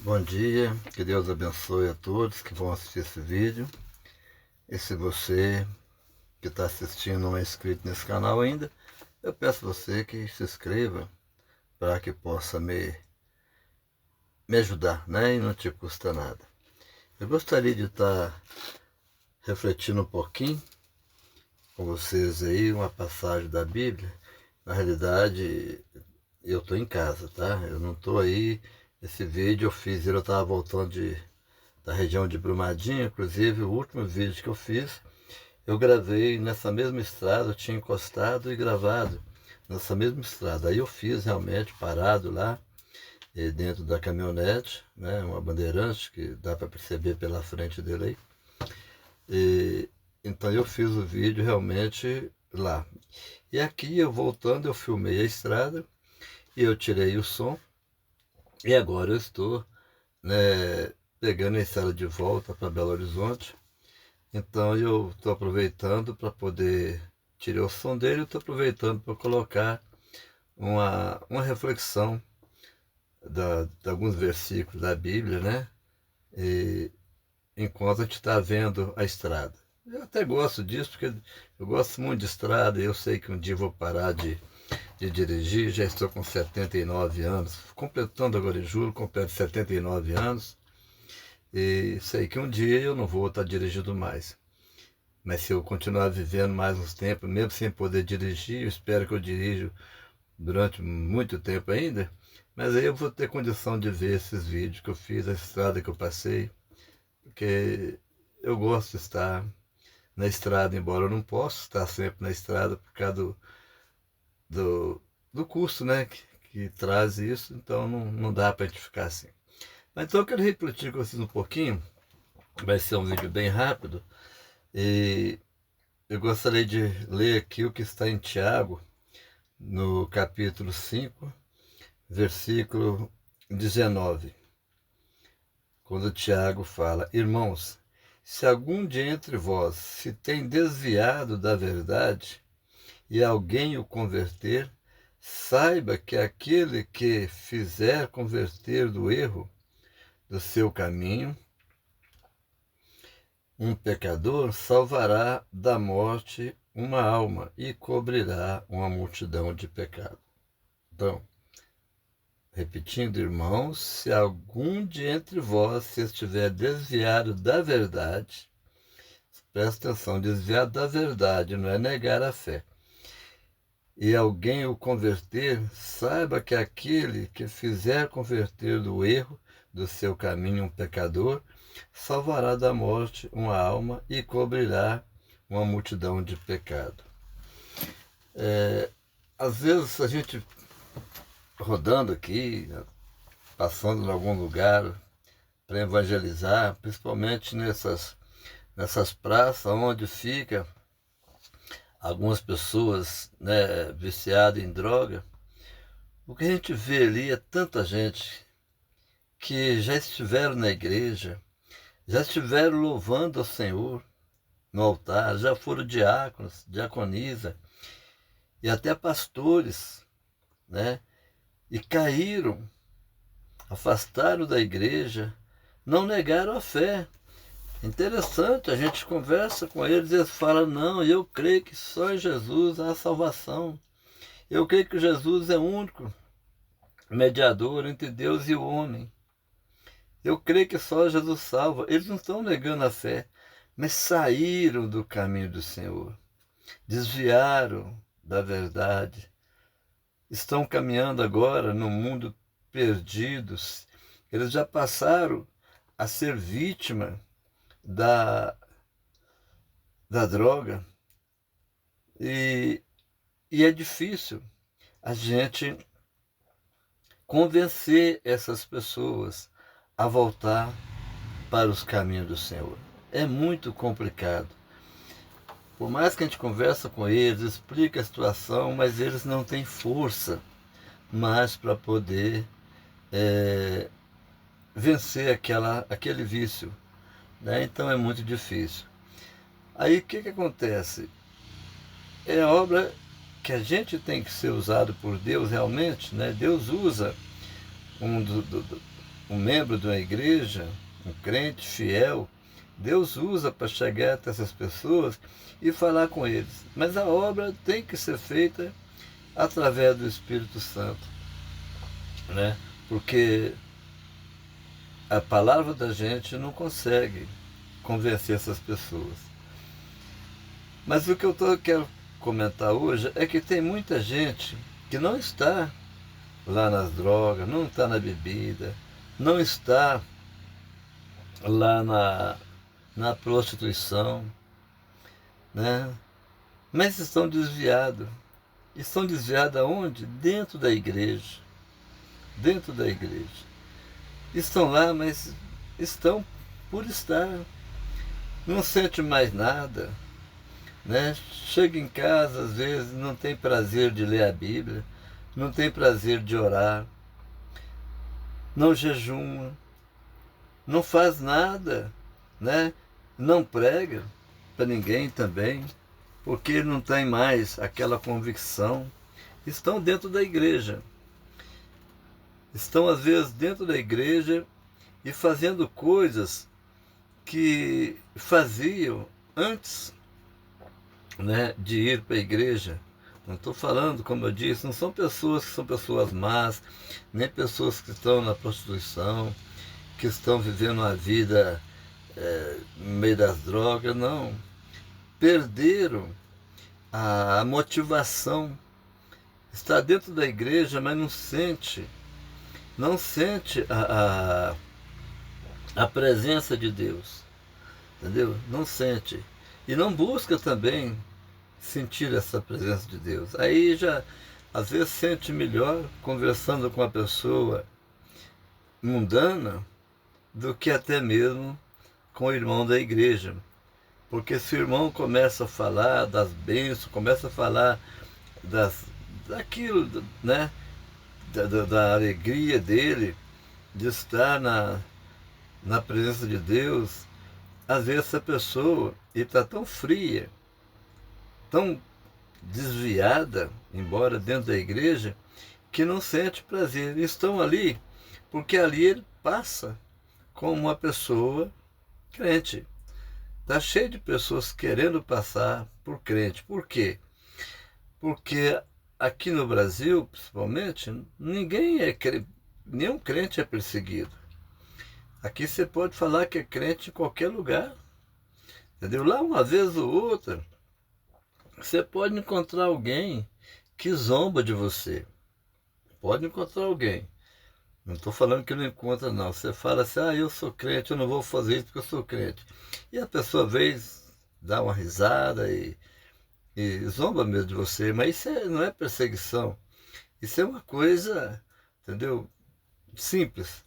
Bom dia, que Deus abençoe a todos que vão assistir esse vídeo. E se você que está assistindo não é inscrito nesse canal ainda, eu peço a você que se inscreva para que possa me ajudar, né? E não te custa nada. Eu gostaria de estar refletindo um pouquinho com vocês aí, uma passagem da Bíblia. Na realidade, eu estou em casa, tá? Eu não estou aí. Esse vídeo eu fiz, eu estava voltando da região de Brumadinho, inclusive o último vídeo que eu fiz, eu gravei nessa mesma estrada, eu tinha encostado e gravado nessa mesma estrada. Aí eu fiz realmente parado lá, dentro da caminhonete, né, uma bandeirante que dá para perceber pela frente dele aí. Então eu fiz o vídeo realmente lá. E aqui eu voltando, eu filmei a estrada e eu tirei o som. E agora eu estou, né, pegando a estrada de volta para Belo Horizonte. Então eu estou aproveitando para poder tirar o som dele, estou aproveitando para colocar uma reflexão de alguns versículos da Bíblia, né? E, enquanto a gente está vendo a estrada. Eu até gosto disso, porque eu gosto muito de estrada, eu sei que um dia vou parar de dirigir, já estou com 79 anos, completando agora em julho, completo 79 anos, e sei que um dia eu não vou estar dirigindo mais. Mas se eu continuar vivendo mais uns tempos, mesmo sem poder dirigir, eu espero que eu dirijo durante muito tempo ainda, mas aí eu vou ter condição de ver esses vídeos que eu fiz, a estrada que eu passei, porque eu gosto de estar na estrada, embora eu não possa estar sempre na estrada por causa do custo, né, que traz isso, então não dá para a gente ficar assim. Mas então eu quero refletir com vocês um pouquinho, vai ser um vídeo bem rápido, e eu gostaria de ler aqui o que está em Tiago, no capítulo 5, versículo 19. Quando Tiago fala: Irmãos, se algum de entre vós se tem desviado da verdade e alguém o converter, saiba que aquele que fizer converter do erro do seu caminho, um pecador, salvará da morte uma alma e cobrirá uma multidão de pecados. Então, repetindo, irmãos, se algum de entre vós se estiver desviado da verdade, presta atenção, desviado da verdade não é negar a fé, e alguém o converter, saiba que aquele que fizer converter do erro do seu caminho um pecador, salvará da morte uma alma e cobrirá uma multidão de pecado. Às vezes a gente rodando aqui, passando em algum lugar para evangelizar, principalmente nessas praças onde fica algumas pessoas, né, viciadas em droga. O que a gente vê ali é tanta gente que já estiveram na igreja, já estiveram louvando ao Senhor no altar, já foram diáconos, diaconisa e até pastores, né? E caíram, afastaram da igreja, não negaram a fé. Interessante, a gente conversa com eles e eles falam: não, eu creio que só em Jesus há salvação. Eu creio que Jesus é o único mediador entre Deus e o homem. Eu creio que só Jesus salva. Eles não estão negando a fé, mas saíram do caminho do Senhor, desviaram da verdade, estão caminhando agora no mundo perdidos. Eles já passaram a ser vítima da droga, e é difícil a gente convencer essas pessoas a voltar para os caminhos do Senhor. É muito complicado. Por mais que a gente conversa com eles, explica a situação, mas eles não têm força mais para poder vencer aquele vício, né? Então é muito difícil. Aí o que acontece? É a obra que a gente tem que ser usado por Deus realmente, né? Deus usa um membro de uma igreja, um crente fiel, Deus usa para chegar até essas pessoas e falar com eles. Mas a obra tem que ser feita através do Espírito Santo, né? Porque a palavra da gente não consegue convencer essas pessoas. Mas o que eu quero comentar hoje é que tem muita gente que não está lá nas drogas, não está na bebida, não está lá na prostituição, né? Mas estão desviados. Estão desviados aonde? Dentro da igreja. Dentro da igreja. Estão lá, mas estão por estar. Não sente mais nada, né? Chega em casa, às vezes, não tem prazer de ler a Bíblia, não tem prazer de orar, não jejuma, não faz nada, né? Não prega para ninguém também, porque não tem mais aquela convicção. Estão dentro da igreja. Estão, às vezes, dentro da igreja e fazendo coisas que faziam antes, né, de ir para a igreja. Não estou falando, como eu disse, não são pessoas que são pessoas más, nem pessoas que estão na prostituição, que estão vivendo uma vida no meio das drogas, não. Perderam a motivação. Está dentro da igreja, mas não sente a presença de Deus, entendeu? Não sente. E não busca também sentir essa presença de Deus. Aí já, às vezes, sente melhor conversando com a pessoa mundana do que até mesmo com o irmão da igreja. Porque se o irmão começa a falar das bênçãos, começa a falar daquilo, né? Da alegria dele, de estar na presença de Deus, às vezes essa pessoa está tão fria, tão desviada, embora dentro da igreja, que não sente prazer. Estão ali porque ali ele passa como uma pessoa crente. Está cheio de pessoas querendo passar por crente. Por quê? Porque aqui no Brasil, principalmente, nenhum crente é perseguido. Aqui você pode falar que é crente em qualquer lugar, entendeu? Lá uma vez ou outra, você pode encontrar alguém que zomba de você. Pode encontrar alguém. Não estou falando que não encontra, não. Você fala assim, eu sou crente, eu não vou fazer isso porque eu sou crente. E a pessoa vem, dá uma risada e zomba mesmo de você. Mas isso não é perseguição. Isso é uma coisa, entendeu? Simples.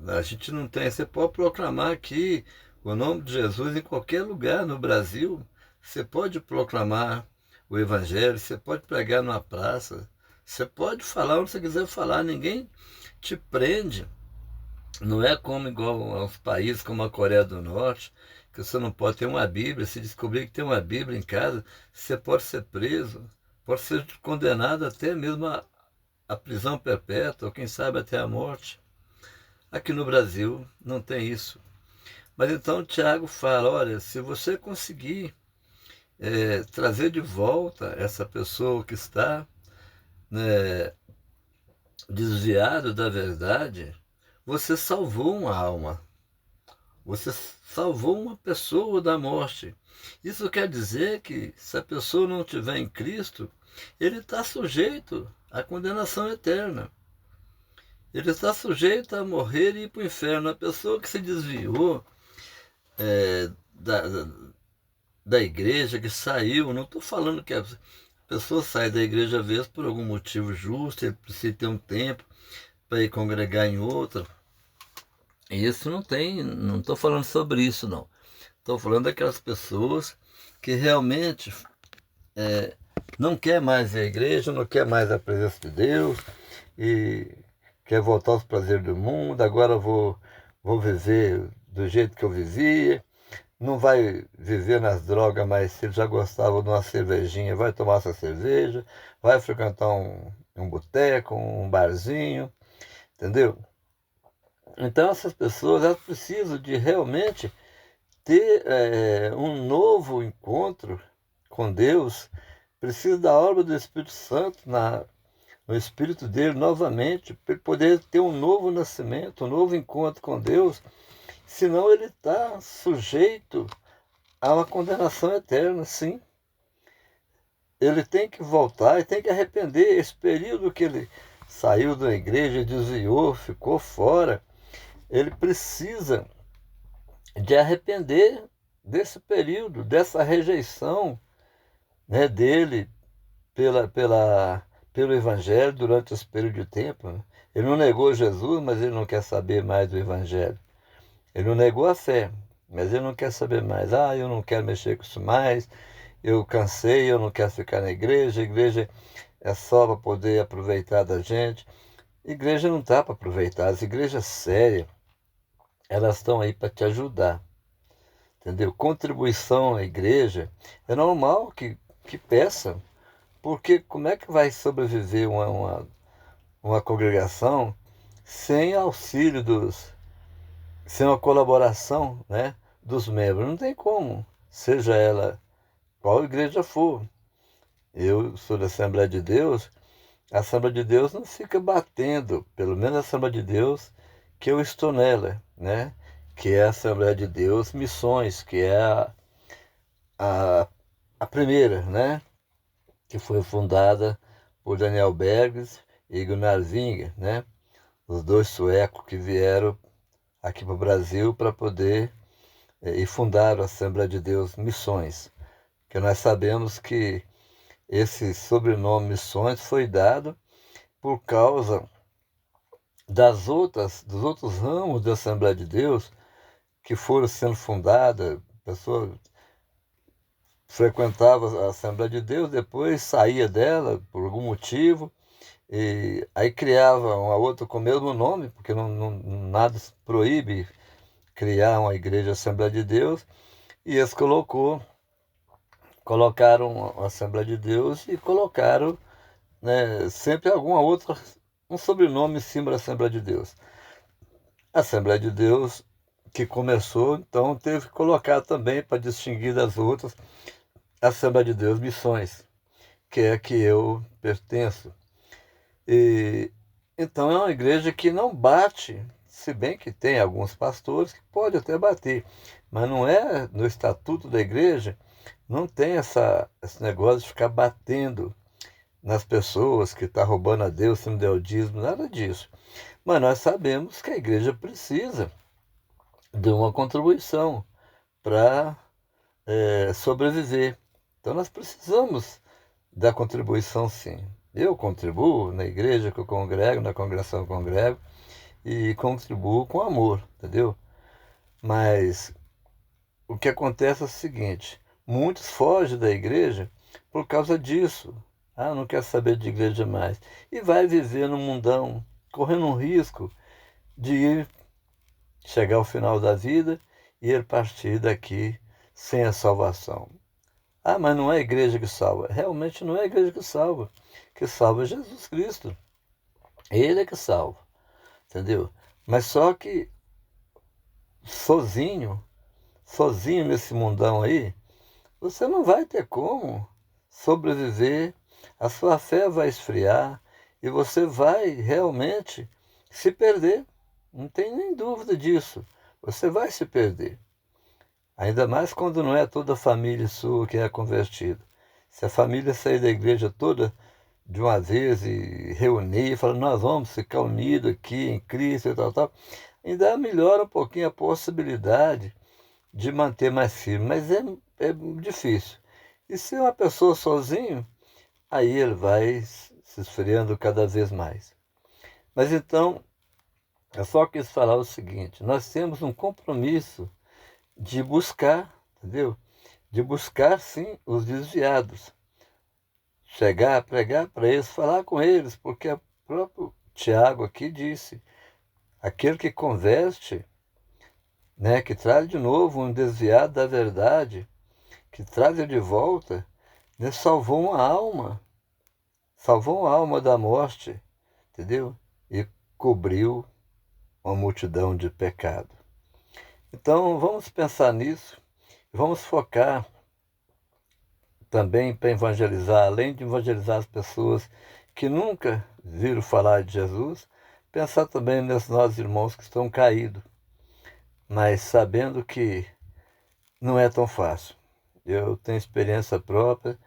A gente não tem. Você pode proclamar aqui o nome de Jesus em qualquer lugar no Brasil. Você pode proclamar o Evangelho, você pode pregar numa praça, você pode falar onde você quiser falar, ninguém te prende. Não é como igual aos países como a Coreia do Norte, que você não pode ter uma Bíblia. Se descobrir que tem uma Bíblia em casa, você pode ser preso, pode ser condenado até mesmo a prisão perpétua, ou quem sabe até a morte. Aqui no Brasil não tem isso. Mas então o Tiago fala, olha, se você conseguir trazer de volta essa pessoa que está, né, desviado da verdade, você salvou uma alma. Você salvou uma pessoa da morte. Isso quer dizer que se a pessoa não estiver em Cristo, ele está sujeito à condenação eterna. Ele está sujeito a morrer e ir para o inferno. A pessoa que se desviou da igreja, que saiu, não estou falando que a pessoa sai da igreja às vezes por algum motivo justo, ele precisa ter um tempo para ir congregar em outra. E isso não estou falando sobre isso, não. Estou falando daquelas pessoas que realmente não quer mais a igreja, não quer mais a presença de Deus e quer voltar aos prazeres do mundo. Agora vou viver do jeito que eu vivia. Não vai viver nas drogas, mas se ele já gostava de uma cervejinha, vai tomar essa cerveja, vai frequentar um boteco, um barzinho, entendeu? Então essas pessoas elas precisam de realmente ter um novo encontro com Deus, precisa da obra do Espírito Santo no Espírito dele novamente, para ele poder ter um novo nascimento, um novo encontro com Deus, senão ele está sujeito a uma condenação eterna, sim. Ele tem que voltar e tem que arrepender. Esse período que ele saiu da igreja, desviou, ficou fora, ele precisa de arrepender desse período, dessa rejeição, né, dele pelo Evangelho durante esse período de tempo. Né? Ele não negou Jesus, mas ele não quer saber mais do Evangelho. Ele não negou a fé, mas ele não quer saber mais. Ah, eu não quero mexer com isso mais, eu cansei, eu não quero ficar na igreja, a igreja é só para poder aproveitar da gente. A igreja não está para aproveitar, as igrejas sérias, elas estão aí para te ajudar, entendeu? Contribuição à igreja, é normal que peça, porque como é que vai sobreviver uma congregação sem auxílio sem a colaboração, né, dos membros? Não tem como, seja ela qual igreja for. Eu sou da Assembleia de Deus, a Assembleia de Deus não fica batendo, pelo menos a Assembleia de Deus que eu estou nela, né? Que é a Assembleia de Deus Missões, que é a, a primeira, né? Que foi fundada por Daniel Bergs e Gunnar Winger, né? Os dois suecos que vieram aqui para o Brasil para poder e fundaram a Assembleia de Deus Missões, que nós sabemos que esse sobrenome Missões foi dado por causa dos outros ramos da Assembleia de Deus que foram sendo fundadas. A pessoa frequentava a Assembleia de Deus, depois saía dela por algum motivo, e aí criava uma outra com o mesmo nome, porque nada proíbe criar uma igreja Assembleia de Deus, e eles colocaram a Assembleia de Deus e colocaram, né, sempre alguma outra, um sobrenome em cima da Assembleia de Deus. A Assembleia de Deus que começou, então teve que colocar também, para distinguir das outras, a Assembleia de Deus Missões, que é a que eu pertenço. E então é uma igreja que não bate, se bem que tem alguns pastores que podem até bater, mas não é no estatuto da igreja, não tem esse negócio de ficar batendo nas pessoas que está roubando a Deus, se não der o dízimo, nada disso. Mas nós sabemos que a igreja precisa de uma contribuição para sobreviver. Então nós precisamos da contribuição, sim. Eu contribuo na igreja que eu congrego, na congregação que eu congrego, e contribuo com amor, entendeu? Mas o que acontece é o seguinte: muitos fogem da igreja por causa disso. Ah, não quer saber de igreja mais. E vai viver no mundão, correndo um risco de chegar ao final da vida e ele partir daqui sem a salvação. Ah, mas não é a igreja que salva. Realmente não é a igreja que salva. Que salva é Jesus Cristo. Ele é que salva, entendeu? Mas só que sozinho nesse mundão aí, você não vai ter como sobreviver, a sua fé vai esfriar e você vai realmente se perder. Não tem nem dúvida disso. Você vai se perder. Ainda mais quando não é toda a família sua que é convertida. Se a família sair da igreja toda de uma vez e reunir, e falar, nós vamos ficar unidos aqui em Cristo e tal, ainda melhora um pouquinho a possibilidade de manter mais firme, mas é difícil. E se uma pessoa sozinho, aí ele vai se esfriando cada vez mais. Mas então, eu só quis falar o seguinte: nós temos um compromisso de buscar, entendeu? De buscar, sim, os desviados. Chegar, pregar para eles, falar com eles, porque o próprio Tiago aqui disse: aquele que converte, né, que traz de novo um desviado da verdade, que traz ele de volta, né, salvou uma alma da morte, entendeu? E cobriu uma multidão de pecado. Então, vamos pensar nisso, vamos focar também para evangelizar, além de evangelizar as pessoas que nunca viram falar de Jesus, pensar também nesses nossos irmãos que estão caídos, mas sabendo que não é tão fácil. Eu tenho experiência própria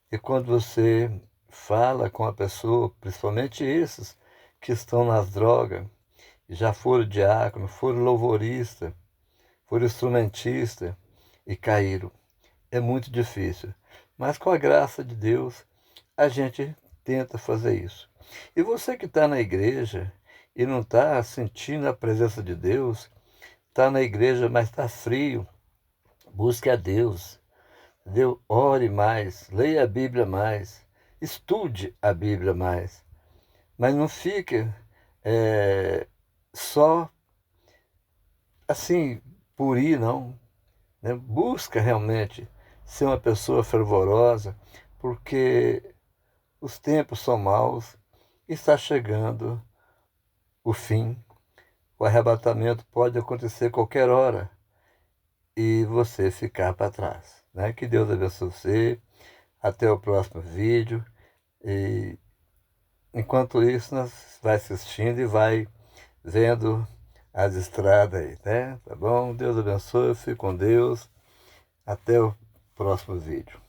e quando você fala com a pessoa, principalmente esses que estão nas drogas, já foram diácono, foram louvorista, foram instrumentista e caíram. É muito difícil, mas com a graça de Deus a gente tenta fazer isso. E você que está na igreja e não está sentindo a presença de Deus, está na igreja, mas está frio, busque a Deus. Ore mais, leia a Bíblia mais, estude a Bíblia mais, mas não fique só assim por ir, não. Né? Busca realmente ser uma pessoa fervorosa, porque os tempos são maus, está chegando o fim, o arrebatamento pode acontecer qualquer hora e você ficar para trás. Né? Que Deus abençoe você. Até o próximo vídeo. E enquanto isso, nós vai assistindo e vai vendo as estradas aí, né? Tá bom? Deus abençoe, fique com Deus. Até o próximo vídeo.